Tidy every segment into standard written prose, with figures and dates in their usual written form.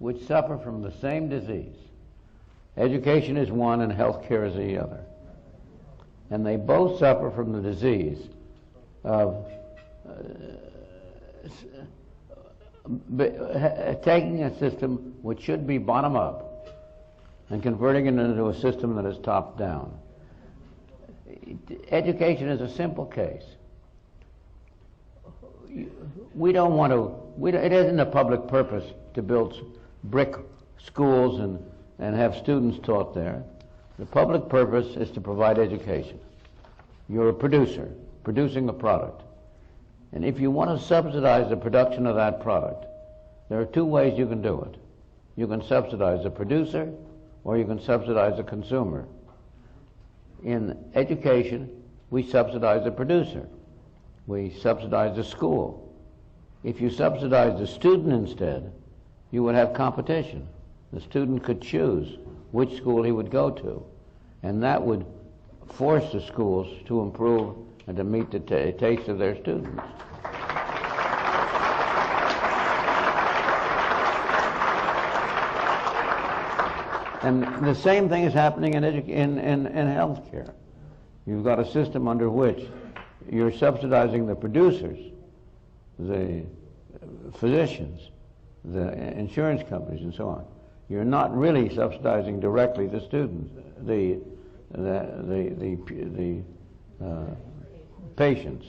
which suffer from the same disease. Education is one and health care is the other. And they both suffer from the disease of taking a system which should be bottom up and converting it into a system that is top down. Education is a simple case. We don't want to, it isn't a public purpose to build brick schools and have students taught there. The public purpose is to provide education. You're a producer, producing a product. And if you want to subsidize the production of that product, there are two ways you can do it. You can subsidize the producer, or you can subsidize the consumer. In education, we subsidize the producer. We subsidize the school. If you subsidize the student instead, you would have competition. The student could choose which school he would go to, and that would force the schools to improve and to meet the taste of their students. And the same thing is happening in health care. You've got a system under which you're subsidizing the producers, the physicians, the insurance companies, and so on. You're not really subsidizing directly the students, the patients.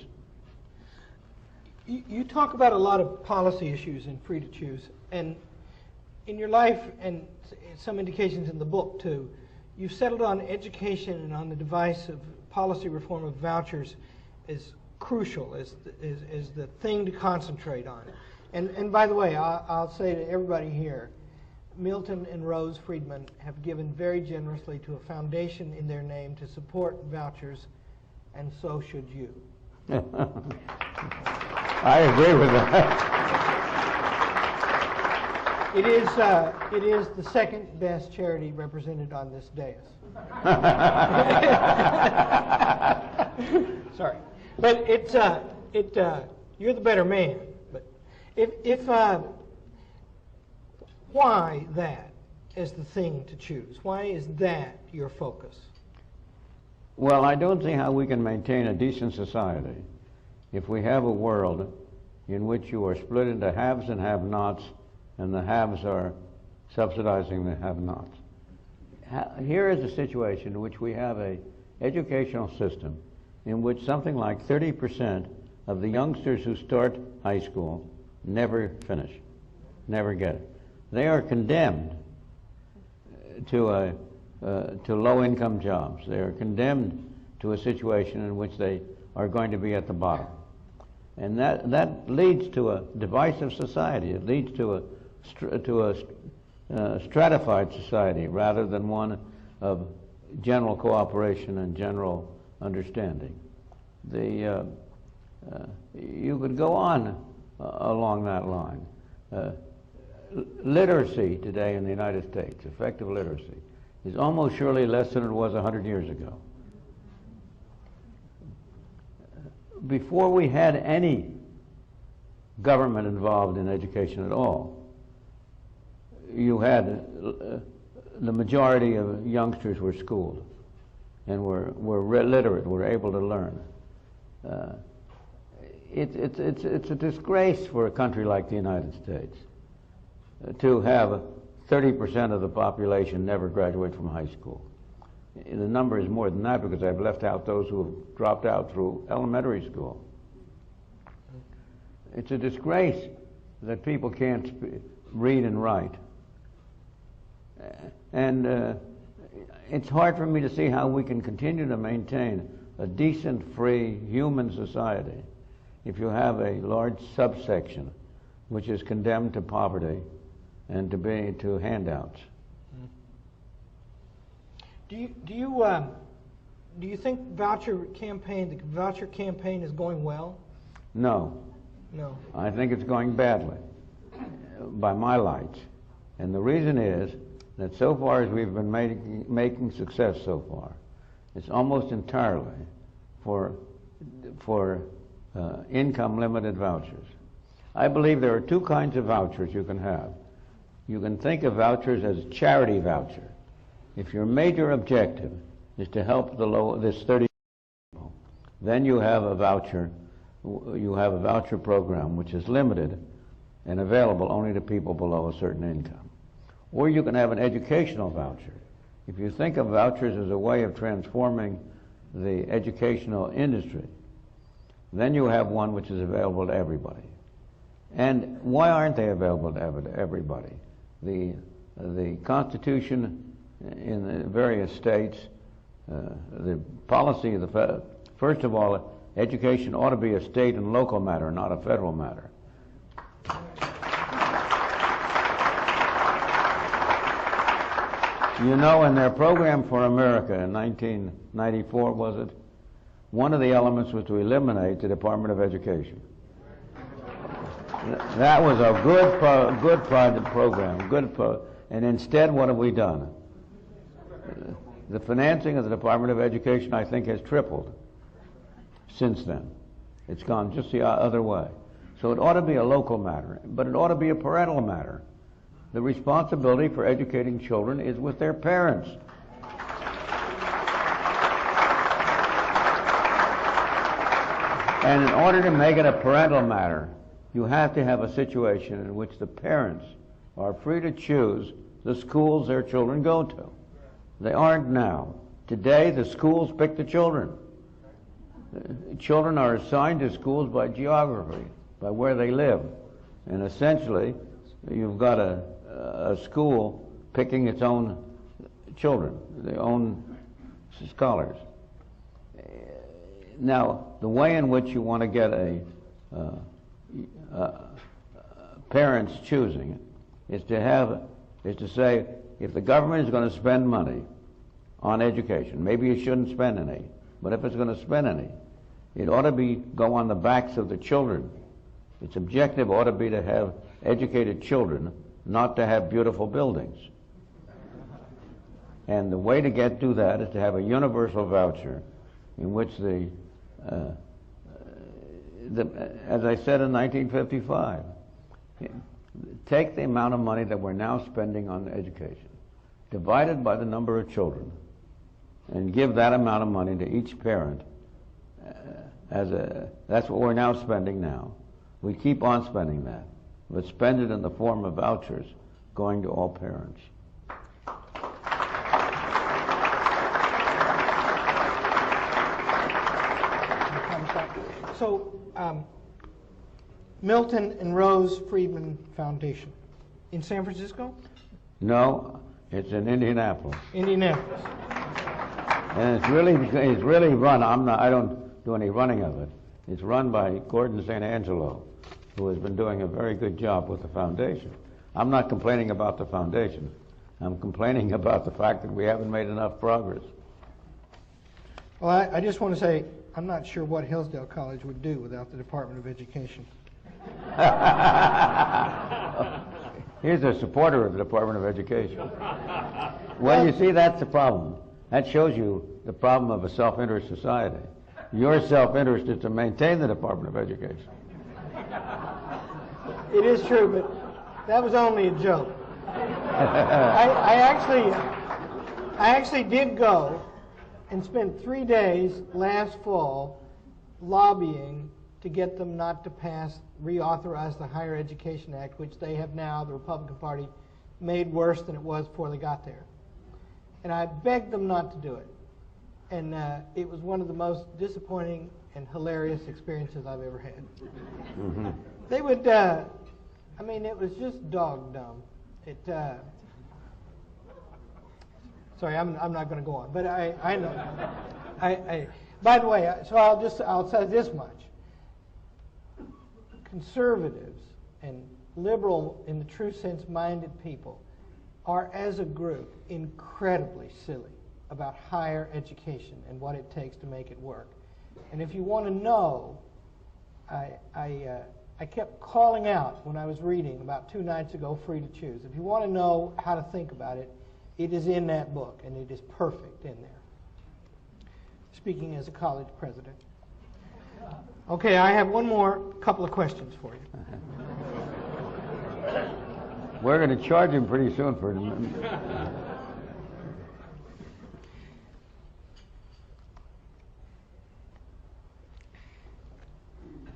You talk about a lot of policy issues in Free to Choose, and in your life, and some indications in the book too, you've settled on education and on the device of policy reform of vouchers as crucial, as the thing to concentrate on. And by the way, I'll say to everybody here, Milton and Rose Friedman have given very generously to a foundation in their name to support vouchers, and so should you. I agree with that. It is the second best charity represented on this dais. Sorry, but you're the better man. But why that is the thing to choose? Why is that your focus? Well, I don't see how we can maintain a decent society if we have a world in which you are split into haves and have-nots, and the haves are subsidizing the have-nots. Here is a situation in which we have an educational system in which something like 30% of the youngsters who start high school never finish, never get it. They are condemned to low-income jobs. They are condemned to a situation in which they are going to be at the bottom. And that leads to a divisive society. It leads to a stratified society rather than one of general cooperation and general understanding. You could go on along that line. Literacy today in the United States, effective literacy, is almost surely less than it was 100 years ago. Before we had any government involved in education at all, you had the majority of youngsters were schooled and were literate, were able to learn. It's a disgrace for a country like the United States to have 30% of the population never graduate from high school. The number is more than that because I've left out those who have dropped out through elementary school. It's a disgrace that people can't read and write. And it's hard for me to see how we can continue to maintain a decent, free, human society if you have a large subsection which is condemned to poverty and to handouts. Do you think the voucher campaign is going well? No. No. I think it's going badly, by my lights. And the reason is that so far as we've been making success so far, it's almost entirely for income-limited vouchers. I believe there are two kinds of vouchers you can have. You can think of vouchers as charity voucher. If your major objective is to help this 30 people, then you have a voucher program which is limited and available only to people below a certain income. Or you can have an educational voucher. If you think of vouchers as a way of transforming the educational industry, then you have one which is available to everybody. And why aren't they available to everybody? The Constitution in the various states, the policy of first of all, education ought to be a state and local matter, not a federal matter. You know, in their program for America in 1994, was it? One of the elements was to eliminate the Department of Education. That was a good project program, and instead, what have we done? The financing of the Department of Education, I think, has tripled since then. It's gone just the other way. So it ought to be a local matter, but it ought to be a parental matter. The responsibility for educating children is with their parents. And in order to make it a parental matter, you have to have a situation in which the parents are free to choose the schools their children go to. They aren't now. Today, the schools pick the children. Children are assigned to schools by geography, by where they live. And essentially, you've got a school picking its own children, their own scholars. Now, the way in which you want to get parents choosing is to say, if the government is going to spend money on education, maybe it shouldn't spend any, but if it's going to spend any, it ought to go on the backs of the children. Its objective ought to be to have educated children, not to have beautiful buildings. And the way to do that is to have a universal voucher in which as I said in 1955, take the amount of money that we're now spending on education, divide it by the number of children, and give that amount of money to each parent. That's what we're now spending now. We keep on spending that, but spend it in the form of vouchers going to all parents. So, Milton and Rose Friedman Foundation in San Francisco? No, it's in Indianapolis. Indianapolis. And it's really run. I don't do any running of it. It's run by Gordon St. Angelo, who has been doing a very good job with the foundation. I'm not complaining about the foundation. I'm complaining about the fact that we haven't made enough progress. Well, I just want to say, I'm not sure what Hillsdale College would do without the Department of Education. Here's a supporter of the Department of Education. Well, you see, that's the problem. That shows you the problem of a self-interest society. Your self-interest is to maintain the Department of Education. It is true, but that was only a joke. I actually did go and spent 3 days last fall lobbying to get them not to reauthorize the Higher Education Act, which they have now, the Republican Party, made worse than it was before they got there. And I begged them not to do it. And it was one of the most disappointing and hilarious experiences I've ever had. Mm-hmm. They would, it was just dog dumb. Sorry, I'm not going to go on, but I know. By the way, so I'll say this much: conservatives and liberal, in the true sense, minded people are, as a group, incredibly silly about higher education and what it takes to make it work. And if you want to know, I kept calling out when I was reading about 2 nights ago, Free to Choose. If you want to know how to think about it, it is in that book, and it is perfect in there. Speaking as a college president. Okay, I have one more couple of questions for you. We're going to charge him pretty soon for it.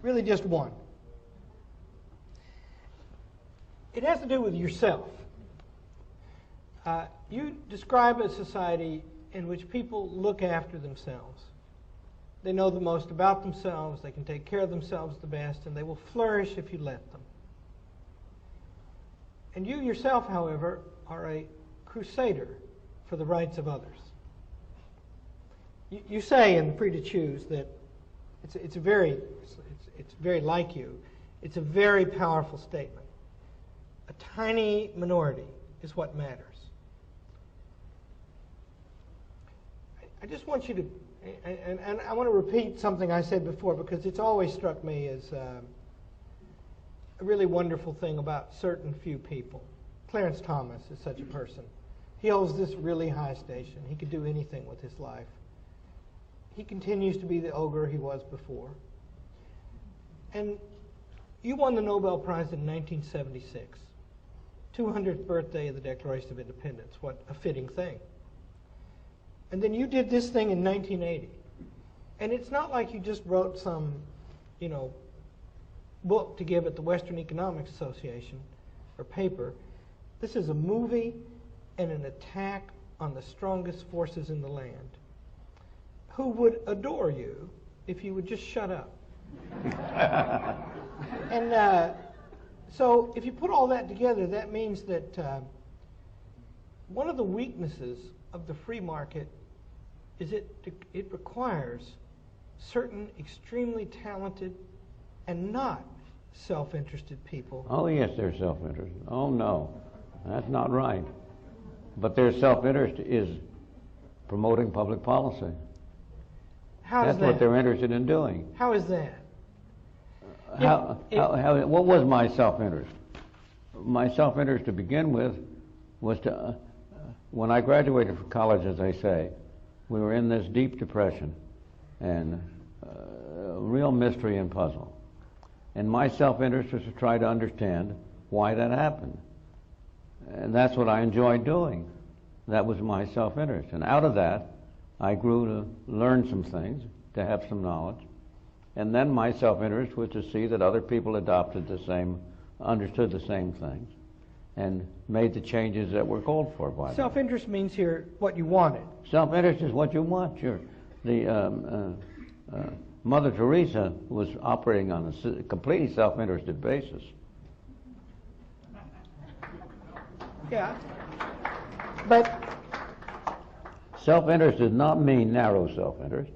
Really just one. It has to do with yourself. You describe a society in which people look after themselves. They know the most about themselves, they can take care of themselves the best, and they will flourish if you let them. And you yourself, however, are a crusader for the rights of others. You say in Free to Choose that it's very like you. It's a very powerful statement. A tiny minority is what matters. I just want you to, and I want to repeat something I said before because it's always struck me as a really wonderful thing about certain few people. Clarence Thomas is such a person. He holds this really high station. He could do anything with his life. He continues to be the ogre he was before. And you won the Nobel Prize in 1976, 200th birthday of the Declaration of Independence. What a fitting thing. And then you did this thing in 1980. And it's not like you just wrote some, book to give at the Western Economics Association or paper. This is a movie and an attack on the strongest forces in the land, who would adore you if you would just shut up. And so if you put all that together, that means that one of the weaknesses of the free market is it requires certain extremely talented and not self-interested people. Oh, yes, they're self-interested. Oh, no, that's not right. But their self-interest is promoting public policy. How is that? That's what they're interested in doing. How is that? What was my self-interest? My self-interest to begin with was to, when I graduated from college, as I say, we were in this deep depression and real mystery and puzzle. And my self-interest was to try to understand why that happened. And that's what I enjoyed doing. That was my self-interest. And out of that, I grew to learn some things, to have some knowledge. And then my self-interest was to see that other people adopted the same, understood the same things, and made the changes that were called for by them. Self-interest means here what you wanted. Self-interest is what you want, sure. Mother Teresa was operating on a completely self-interested basis. Yeah, but self-interest does not mean narrow self-interest.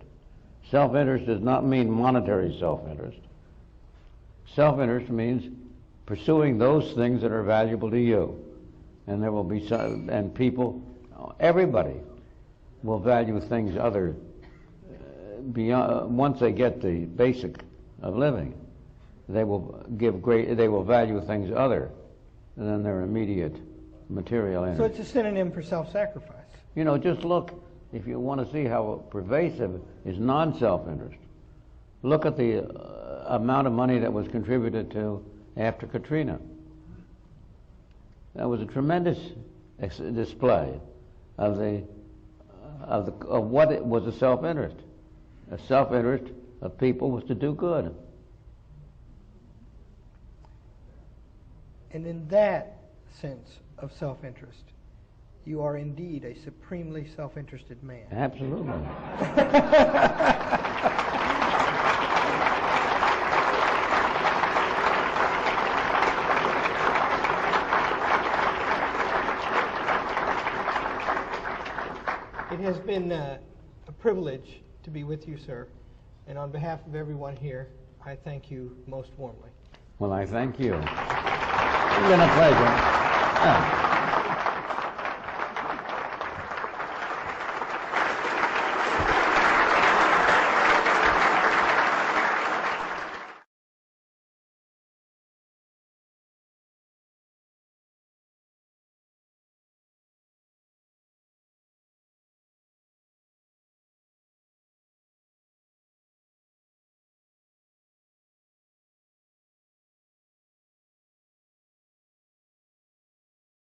Self-interest does not mean monetary self-interest. Self-interest means pursuing those things that are valuable to you. And there will be some, and people, everybody will value things other beyond, once they get the basic of living, they will value things other than their immediate material interest. So it's a synonym for self-sacrifice. Just look, if you want to see how pervasive is non-self-interest, look at the amount of money that was contributed to after Katrina. That was a tremendous display of what it was a self-interest. A self-interest of people was to do good. And in that sense of self-interest, you are indeed a supremely self-interested man. Absolutely. It has been a privilege to be with you, sir. And on behalf of everyone here, I thank you most warmly. Well, I thank you. It's been a pleasure. Yeah.